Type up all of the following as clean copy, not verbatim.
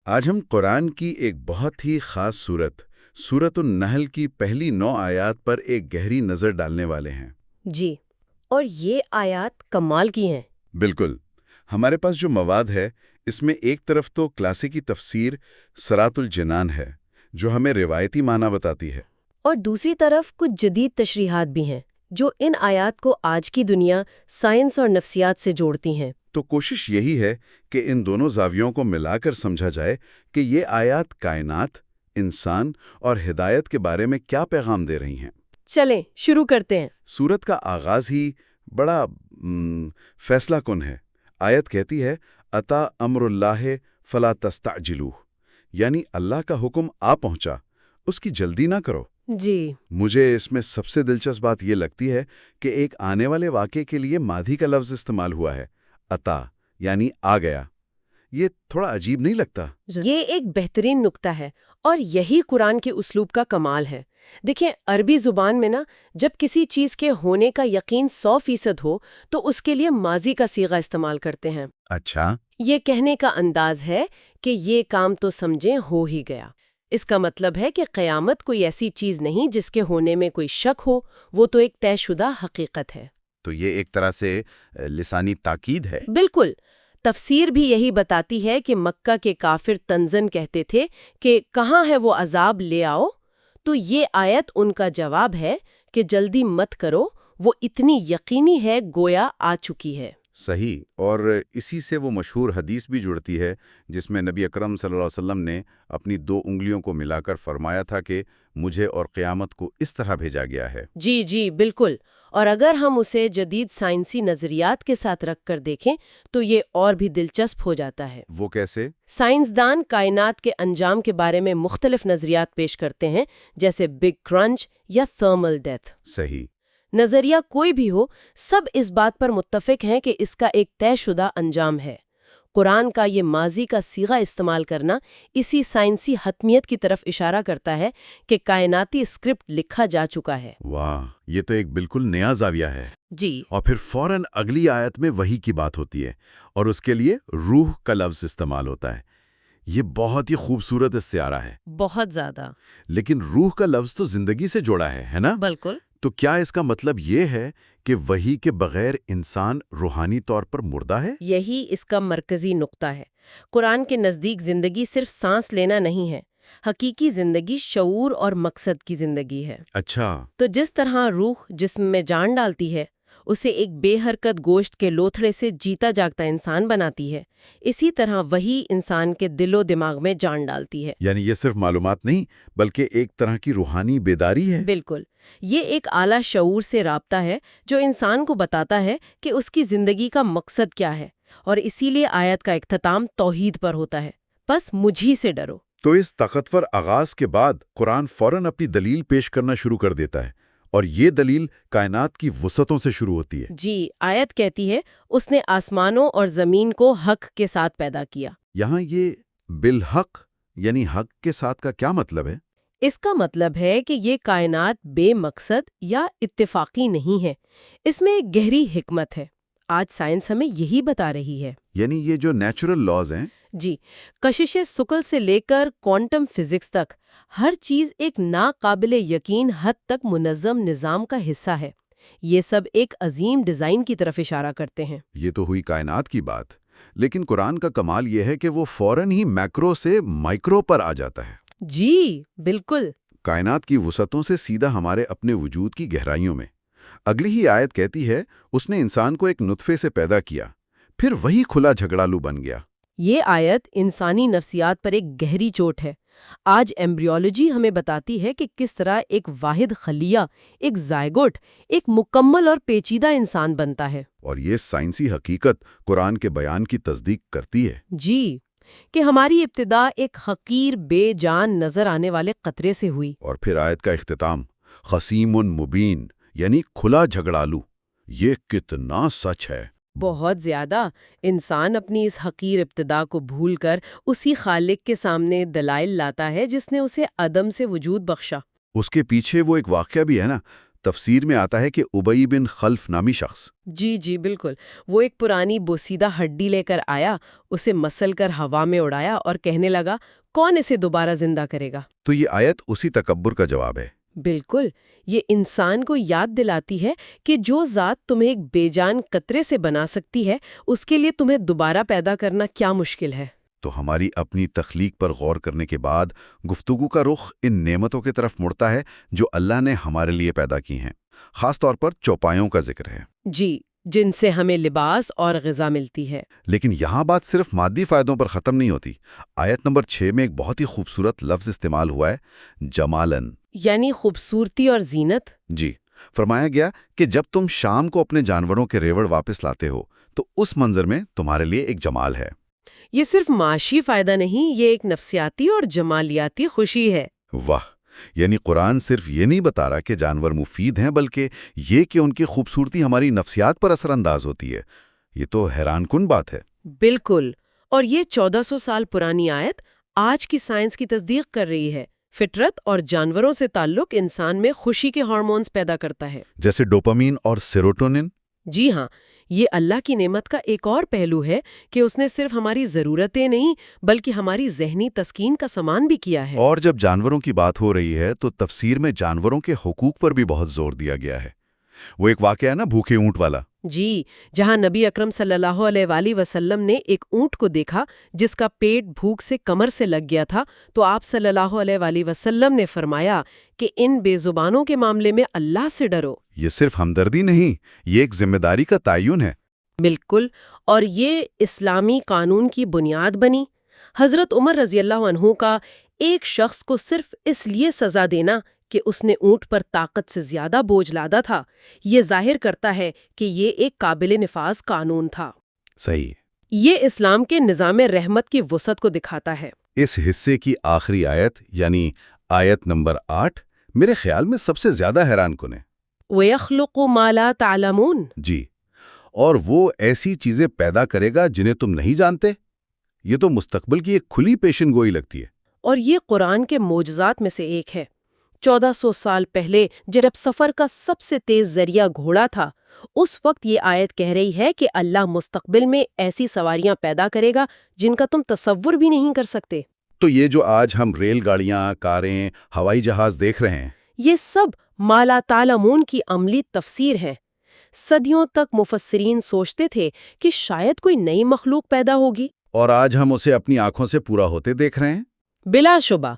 آج ہم قرآن کی ایک بہت ہی خاص سورۃ النحل کی پہلی 9 آیات پر ایک گہری نظر ڈالنے والے ہیں۔ جی، اور یہ آیات کمال کی ہیں۔ بالکل۔ ہمارے پاس جو مواد ہے اس میں ایک طرف تو کلاسیکی تفسیر صراط الجنان ہے جو ہمیں روایتی معنی بتاتی ہے، اور دوسری طرف کچھ جدید تشریحات بھی ہیں جو ان آیات کو آج کی دنیا سائنس اور نفسیات سے جوڑتی ہیں۔ تو کوشش یہی ہے کہ ان دونوں زاویوں کو ملا کر سمجھا جائے کہ یہ آیات کائنات، انسان اور ہدایت کے بارے میں کیا پیغام دے رہی ہیں۔ چلیں شروع کرتے ہیں۔ سورت کا آغاز ہی بڑا فیصلہ کن ہے۔ آیت کہتی ہے اتا امر اللہ فلا تستعجلوہ، یعنی اللہ کا حکم آ پہنچا، اس کی جلدی نہ کرو۔ جی، مجھے اس میں سب سے دلچسپ بات یہ لگتی ہے کہ ایک آنے والے واقعے کے لیے ماضی کا لفظ استعمال ہوا ہے، اتا یعنی آ گیا۔ یہ تھوڑا عجیب نہیں لگتا؟ یہ ایک بہترین نکتہ ہے اور یہی قرآن کے اسلوب کا کمال ہے۔ دیکھیں، عربی زبان میں جب کسی چیز کے ہونے کا یقین 100% ہو تو اس کے لیے ماضی کا صیغہ استعمال کرتے ہیں۔ اچھا۔ یہ کہنے کا انداز ہے کہ یہ کام تو سمجھیں ہو ہی گیا۔ اس کا مطلب ہے کہ قیامت کوئی ایسی چیز نہیں جس کے ہونے میں کوئی شک ہو، وہ تو ایک طے شدہ حقیقت ہے۔ تو یہ ایک طرح سے لسانی تاکید ہے۔ بالکل۔ تفسیر بھی یہی بتاتی ہے کہ مکہ کے کافر تنزن کہتے تھے کہ کہاں ہے وہ عذاب، لے آؤ، تو یہ آیت ان کا جواب ہے کہ جلدی مت کرو، وہ اتنی یقینی ہے گویا آ چکی ہے۔ صحیح، اور اسی سے وہ مشہور حدیث بھی جڑتی ہے جس میں نبی اکرم صلی اللہ علیہ وسلم نے اپنی 2 انگلیوں کو ملا کر فرمایا تھا کہ مجھے اور قیامت کو اس طرح بھیجا گیا ہے۔ جی جی بالکل، اور اگر ہم اسے جدید سائنسی نظریات کے ساتھ رکھ کر دیکھیں تو یہ اور بھی دلچسپ ہو جاتا ہے۔ وہ کیسے؟ سائنسدان کائنات کے انجام کے بارے میں مختلف نظریات پیش کرتے ہیں، جیسے بگ کرنچ یا تھرمل ڈیتھ۔ صحیح۔ نظریہ کوئی بھی ہو، سب اس بات پر متفق ہیں کہ اس کا ایک طے شدہ انجام ہے۔ قرآن کا یہ ماضی کا صیغہ استعمال کرنا اسی سائنسی حتمیت کی طرف اشارہ کرتا ہے کہ کائناتی اسکرپٹ لکھا جا چکا ہے۔ واہ، یہ تو ایک بالکل نیا زاویہ ہے۔ جی، اور پھر فوراً اگلی آیت میں وحی کی بات ہوتی ہے اور اس کے لیے روح کا لفظ استعمال ہوتا ہے۔ یہ بہت ہی خوبصورت استعارہ ہے۔ بہت زیادہ۔ لیکن روح کا لفظ تو زندگی سے جوڑا ہے نا؟ بالکل۔ تو کیا اس کا مطلب یہ ہے کہ وحی کے بغیر انسان روحانی طور پر مردہ ہے؟ یہی اس کا مرکزی نقطہ ہے۔ قرآن کے نزدیک زندگی صرف سانس لینا نہیں ہے، حقیقی زندگی شعور اور مقصد کی زندگی ہے۔ اچھا۔ تو جس طرح روح جسم میں جان ڈالتی ہے، اسے ایک بے حرکت گوشت کے لوتھڑے سے جیتا جاگتا انسان بناتی ہے، اسی طرح وہی انسان کے دل و دماغ میں جان ڈالتی ہے۔ یعنی یہ صرف معلومات نہیں بلکہ ایک طرح کی روحانی بیداری ہے۔ بالکل، یہ ایک اعلیٰ شعور سے رابطہ ہے جو انسان کو بتاتا ہے کہ اس کی زندگی کا مقصد کیا ہے، اور اسی لیے آیت کا اختتام توحید پر ہوتا ہے، بس مجھی سے ڈرو۔ تو اس طاقتور آغاز کے بعد قرآن فوراً اپنی دلیل پیش کرنا شروع کر دیتا ہے، اور یہ دلیل کائنات کی وسعتوں سے شروع ہوتی ہے۔ جی، آیت کہتی ہے اس نے آسمانوں اور زمین کو حق کے ساتھ پیدا کیا۔ یہاں یہ بالحق یعنی حق کے ساتھ کا کیا مطلب ہے؟ اس کا مطلب ہے کہ یہ کائنات بے مقصد یا اتفاقی نہیں ہے، اس میں ایک گہری حکمت ہے۔ آج سائنس ہمیں یہی بتا رہی ہے۔ یعنی یہ جو نیچرل لاز ہیں، جی، کشش ثقل سے لے کر کوانٹم فزکس تک، ہر چیز ایک ناقابل یقین حد تک منظم نظام کا حصہ ہے۔ یہ سب ایک عظیم ڈیزائن کی طرف اشارہ کرتے ہیں۔ یہ تو ہوئی کائنات کی بات، لیکن قرآن کا کمال یہ ہے کہ وہ فوراً ہی میکرو سے مائکرو پر آ جاتا ہے۔ جی بالکل۔ کائنات کی وسعتوں سے سیدھا ہمارے اپنے وجود کی گہرائیوں میں۔ اگلی ہی آیت کہتی ہے اس نے انسان کو ایک نطفے سے پیدا کیا، پھر وہی کھلا جھگڑالو بن گیا۔ یہ آیت انسانی نفسیات پر ایک گہری چوٹ ہے۔ آج ایمبریولوجی ہمیں بتاتی ہے کہ کس طرح ایک واحد خلیہ، ایک زائگوٹ، ایک مکمل اور پیچیدہ انسان بنتا ہے۔ اور یہ سائنسی حقیقت قرآن کے بیان کی تصدیق کرتی ہے۔ جی، کہ ہماری ابتدا ایک حقیر بے جان نظر آنے والے قطرے سے ہوئی۔ اور پھر آیت کا اختتام خصیم مبین یعنی کھلا جھگڑالو۔ یہ کتنا سچ ہے۔ بہت زیادہ۔ انسان اپنی اس حقیر ابتدا کو بھول کر اسی خالق کے سامنے دلائل لاتا ہے جس نے اسے عدم سے وجود بخشا۔ اس کے پیچھے وہ ایک واقعہ بھی ہے نا، تفسیر میں آتا ہے کہ ابی بن خلف نامی شخص جی بالکل، وہ ایک پرانی بوسیدہ ہڈی لے کر آیا، اسے مسل کر ہوا میں اڑایا اور کہنے لگا کون اسے دوبارہ زندہ کرے گا؟ تو یہ آیت اسی تکبر کا جواب ہے۔ بالکل، یہ انسان کو یاد دلاتی ہے کہ جو ذات تمہیں ایک بے جان قطرے سے بنا سکتی ہے، اس کے لیے تمہیں دوبارہ پیدا کرنا کیا مشکل ہے۔ تو ہماری اپنی تخلیق پر غور کرنے کے بعد گفتگو کا رخ ان نعمتوں کی طرف مڑتا ہے جو اللہ نے ہمارے لیے پیدا کی ہیں، خاص طور پر چوپایوں کا ذکر ہے۔ جی، جن سے ہمیں لباس اور غذا ملتی ہے۔ لیکن یہاں بات صرف مادی فائدوں پر ختم نہیں ہوتی۔ آیت نمبر 6 میں ایک بہت ہی خوبصورت لفظ استعمال ہوا ہے، جمالن، یعنی خوبصورتی اور زینت۔ جی، فرمایا گیا کہ جب تم شام کو اپنے جانوروں کے ریوڑ واپس لاتے ہو تو اس منظر میں تمہارے لیے ایک جمال ہے۔ یہ صرف معاشی فائدہ نہیں، یہ ایک نفسیاتی اور جمالیاتی خوشی ہے۔ واہ، یعنی قرآن صرف یہ نہیں بتا رہا کہ جانور مفید ہیں، بلکہ یہ کہ ان کی خوبصورتی ہماری نفسیات پر اثر انداز ہوتی ہے۔ یہ تو حیران کن بات ہے۔ بالکل، اور یہ 1400 سال پرانی آیت آج کی سائنس کی تصدیق کر رہی ہے۔ فطرت اور جانوروں سے تعلق انسان میں خوشی کے ہارمونز پیدا کرتا ہے، جیسے ڈوپامین اور سیروٹونن۔ جی ہاں، یہ اللہ کی نعمت کا ایک اور پہلو ہے کہ اس نے صرف ہماری ضرورتیں نہیں بلکہ ہماری ذہنی تسکین کا سامان بھی کیا ہے۔ اور جب جانوروں کی بات ہو رہی ہے تو تفسیر میں جانوروں کے حقوق پر بھی بہت زور دیا گیا ہے۔ وہ ایک واقعہ ہے نا، بھوکے اونٹ والا۔ جی، جہاں نبی اکرم صلی اللہ علیہ وآلہ وسلم نے ایک اونٹ کو دیکھا جس کا پیٹ بھوک سے کمر سے لگ گیا تھا، تو آپ صلی اللہ علیہ وآلہ وسلم نے فرمایا کہ ان بے زبانوں کے معاملے میں اللہ سے ڈرو۔ یہ صرف ہمدردی نہیں، یہ ایک ذمہ داری کا تعین ہے۔ بالکل، اور یہ اسلامی قانون کی بنیاد بنی۔ حضرت عمر رضی اللہ عنہ کا ایک شخص کو صرف اس لیے سزا دینا کہ اس نے اونٹ پر طاقت سے زیادہ بوجھ لادا تھا، یہ ظاہر کرتا ہے کہ یہ ایک قابل نفاذ قانون تھا۔ صحیح۔ یہ اسلام کے نظام رحمت کی وسعت کو دکھاتا ہے۔ اس حصے کی آخری آیت یعنی آیت نمبر 8 میرے خیال میں سب سے زیادہ حیران کن ہے۔ وَيَخْلُقُ مَا لَا تَعْلَمُونَ۔ جی، اور وہ ایسی چیزیں پیدا کرے گا جنہیں تم نہیں جانتے۔ یہ تو مستقبل کی ایک کھلی پیشن گوئی لگتی ہے۔ اور یہ قرآن کے معجزات میں سے ایک ہے۔ 1400 سال پہلے جب سفر کا سب سے تیز ذریعہ گھوڑا تھا، اس وقت یہ آیت کہہ رہی ہے کہ اللہ مستقبل میں ایسی سواریاں پیدا کرے گا جن کا تم تصور بھی نہیں کر سکتے۔ تو یہ جو آج ہم ریل گاڑیاں، کاریں، ہوائی جہاز دیکھ رہے ہیں، یہ سب ما لا تعلمون کی عملی تفسیر ہے۔ صدیوں تک مفسرین سوچتے تھے کہ شاید کوئی نئی مخلوق پیدا ہوگی، اور آج ہم اسے اپنی آنکھوں سے پورا ہوتے دیکھ رہے ہیں۔ بلا شبہ۔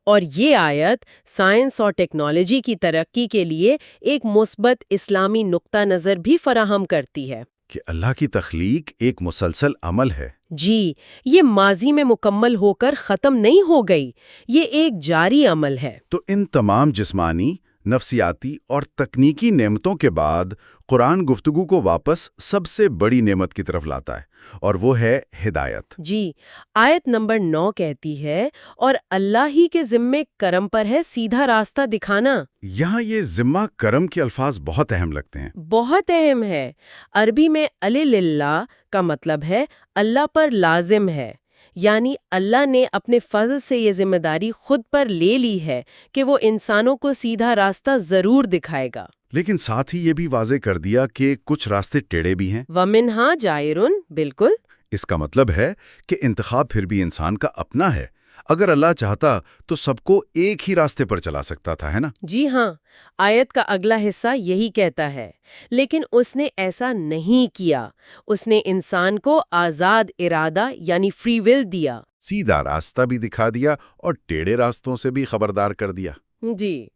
اور یہ آیت سائنس اور ٹیکنالوجی کی ترقی کے لیے ایک مثبت اسلامی نقطہ نظر بھی فراہم کرتی ہے کہ اللہ کی تخلیق ایک مسلسل عمل ہے۔ جی، یہ ماضی میں مکمل ہو کر ختم نہیں ہو گئی، یہ ایک جاری عمل ہے۔ تو ان تمام جسمانی، نفسیاتی اور تکنیکی نعمتوں کے بعد قرآن گفتگو کو واپس سب سے بڑی نعمت کی طرف لاتا ہے، اور وہ ہے ہدایت۔ جی، آیت نمبر 9 کہتی ہے، اور اللہ ہی کے ذمے کرم پر ہے سیدھا راستہ دکھانا۔ یہاں یہ ذمہ کرم کے الفاظ بہت اہم لگتے ہیں۔ بہت اہم ہے۔ عربی میں علی للہ کا مطلب ہے اللہ پر لازم ہے، یعنی اللہ نے اپنے فضل سے یہ ذمہ داری خود پر لے لی ہے کہ وہ انسانوں کو سیدھا راستہ ضرور دکھائے گا۔ لیکن ساتھ ہی یہ بھی واضح کر دیا کہ کچھ راستے ٹیڑھے بھی ہیں۔ وَمِنْهَا جَائِرٌ، بالکل۔ اس کا مطلب ہے کہ انتخاب پھر بھی انسان کا اپنا ہے۔ اگر اللہ چاہتا تو سب کو ایک ہی راستے پر چلا سکتا تھا، ہے نا؟ جی ہاں، آیت کا اگلا حصہ یہی کہتا ہے، لیکن اس نے ایسا نہیں کیا۔ اس نے انسان کو آزاد ارادہ یعنی فری ول دیا۔ سیدھا راستہ بھی دکھا دیا اور ٹیڑھے راستوں سے بھی خبردار کر دیا۔ جی،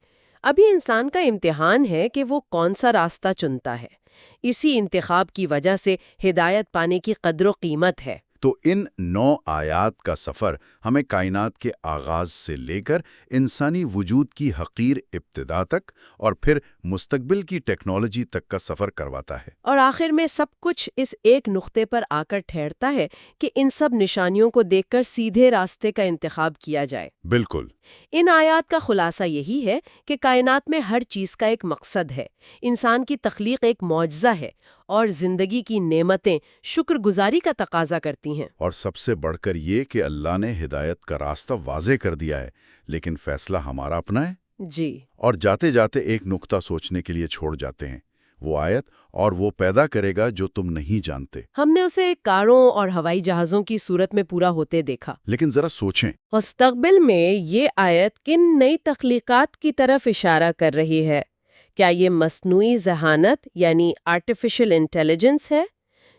ابھی انسان کا امتحان ہے کہ وہ کون سا راستہ چنتا ہے۔ اسی انتخاب کی وجہ سے ہدایت پانے کی قدر و قیمت ہے۔ تو ان 9 آیات کا سفر ہمیں کائنات کے آغاز سے لے کر انسانی وجود کی حقیر ابتدا تک اور پھر مستقبل کی ٹیکنالوجی تک کا سفر کرواتا ہے۔ اور آخر میں سب کچھ اس ایک نقطے پر آ کر ٹھہرتا ہے کہ ان سب نشانیوں کو دیکھ کر سیدھے راستے کا انتخاب کیا جائے۔ بالکل۔ ان آیات کا خلاصہ یہی ہے کہ کائنات میں ہر چیز کا ایک مقصد ہے، انسان کی تخلیق ایک معجزہ ہے، اور زندگی کی نعمتیں شکر گزاری کا تقاضا کرتی ہیں۔ اور سب سے بڑھ کر یہ کہ اللہ نے ہدایت کا راستہ واضح کر دیا ہے، لیکن فیصلہ ہمارا اپنا ہے۔ جی اور جاتے جاتے ایک نقطہ سوچنے کے لیے چھوڑ جاتے ہیں، وہ آیت اور وہ پیدا کرے گا جو تم نہیں جانتے۔ ہم نے اسے کاروں اور ہوائی جہازوں کی صورت میں پورا ہوتے دیکھا۔ لیکن ذرا سوچیں، مستقبل میں یہ آیت کن نئی تخلیقات کی طرف اشارہ کر رہی ہے؟ کیا یہ مصنوعی ذہانت یعنی آرٹیفیشل انٹیلیجنس ہے،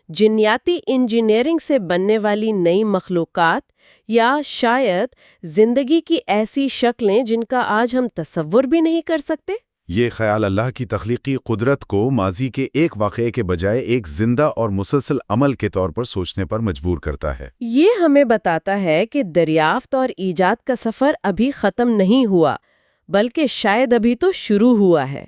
جنیاتی انجینئرنگ سے بننے والی نئی مخلوقات، یا شاید زندگی کی ایسی شکلیں جن کا آج ہم تصور بھی نہیں کر سکتے؟ یہ خیال اللہ کی تخلیقی قدرت کو ماضی کے ایک واقعے کے بجائے ایک زندہ اور مسلسل عمل کے طور پر سوچنے پر مجبور کرتا ہے۔ یہ ہمیں بتاتا ہے کہ دریافت اور ایجاد کا سفر ابھی ختم نہیں ہوا، بلکہ شاید ابھی تو شروع ہوا ہے۔